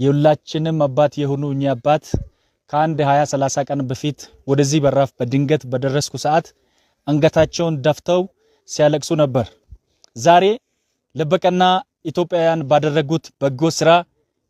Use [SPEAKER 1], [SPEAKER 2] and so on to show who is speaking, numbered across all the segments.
[SPEAKER 1] የሁላችንም አባት የሆኑ እኛ አባት ከአንድ 20-30 ቀን በፊት ወደዚህ በራፍ በድንገት በደረስኩ ሰዓት አንገታቸውን ደፍተው ሲያለቅሱ ነበር። ዛሬ ለበቀና ኢትዮጵያውያን ባደረጉት በጎ ስራ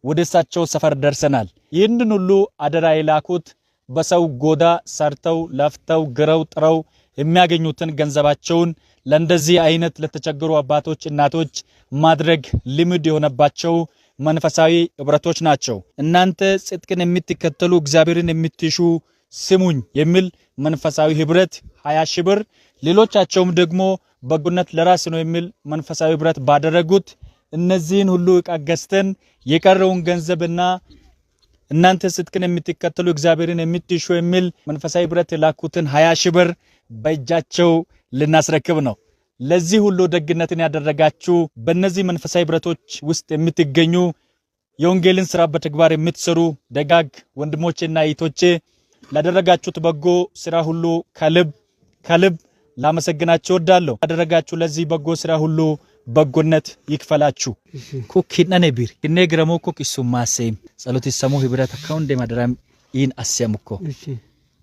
[SPEAKER 1] ወደሳቸው ሰፈር ደርሰናል። ይህንን ሁሉ አደራ የላኩት በሰው ጎዳ ሰርተው ለፍተው ግረው ጥረው የሚያገኙትን ገንዘባቸውን ለእንደዚህ አይነት ለተቸገሩ አባቶች እናቶች ማድረግ ልምድ የሆነባቸው መንፈሳዊ ህብረቶች ናቸው። እናንተ ጽድቅን የምትከተሉ እግዚአብሔርን የምትሹ ስሙኝ የሚል መንፈሳዊ ህብረት 20 ሺህ ብር፣ ሌሎቻቸውም ደግሞ በጎነት ለራስ ነው የሚል መንፈሳዊ ህብረት ባደረጉት እነዚህን ሁሉ ዕቃ ገዝተን የቀረውን ገንዘብና እናንተ ጽድቅን የምትከተሉ እግዚአብሔርን የምትሹ የሚል መንፈሳዊ ህብረት የላኩትን 20 ሺህ ብር በእጃቸው ልናስረክብ ነው። ለዚህ ሁሉ ደግነትን ያደረጋችሁ በእነዚህ መንፈሳዊ ህብረቶች ውስጥ የምትገኙ የወንጌልን ስራ በተግባር የምትሰሩ ደጋግ ወንድሞቼና እህቶቼ ላደረጋችሁት በጎ ስራ ሁሉ ከልብ ላመሰግናችሁ እወዳለሁ። ያደረጋችሁ ለዚህ በጎ ስራ ሁሉ በጎነት ይክፈላችሁ። ኩኪነኔ ቢር እኔ ግረሞ ኩኪሱ ማሰይም ጸሎት ይሰሙ ህብረት አካውንት ደማደራም ይን አስያምኮ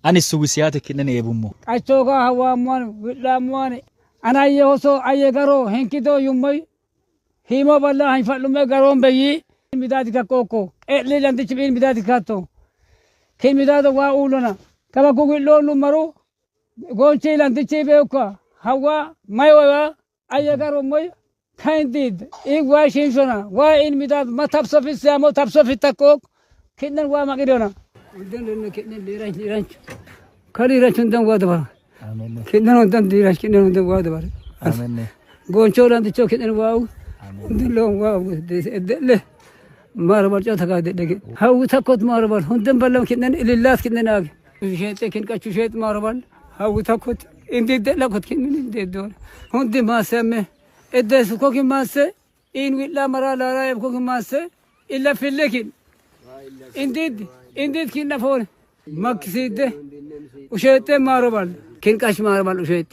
[SPEAKER 1] አኒሱ ዊሲያት kinnene yebummo
[SPEAKER 2] qachoga hawamwan wilamwan anayehoso ayegaro henkido yumoy himo balla hanfalume garon beyi midadi kakoko eli landich bin midadi kato kin midado wa ulona kaba gugilolu maru gonchi landich beuka hawa maywa ayegaro moy kindid igwa shinshona wa in midad matapsofis yamo tapsofitakok kinnan wa magidona ودن كنا ليرانش كاريرانش ندم وادبار آمين كنا ندم ديرانش كنا ندم وادبار آمين قونشوران دي شوك كنا واو دلهم واو دله ماربال جات هكذا دقي هاو تكوت ماربال هندم بلهم كنا لله كنا ناق شيء كن كشوف شيء ماربال هاو تكوت إندي دله كوت كنا إندي دون هندم ما سمه إدرس كوك ما سه إن ولا مرا لا رايب كوك ما سه إلا في اللكن إندي كنا فور مكسيد وشيت ماربال كن كاش ماربال وشيت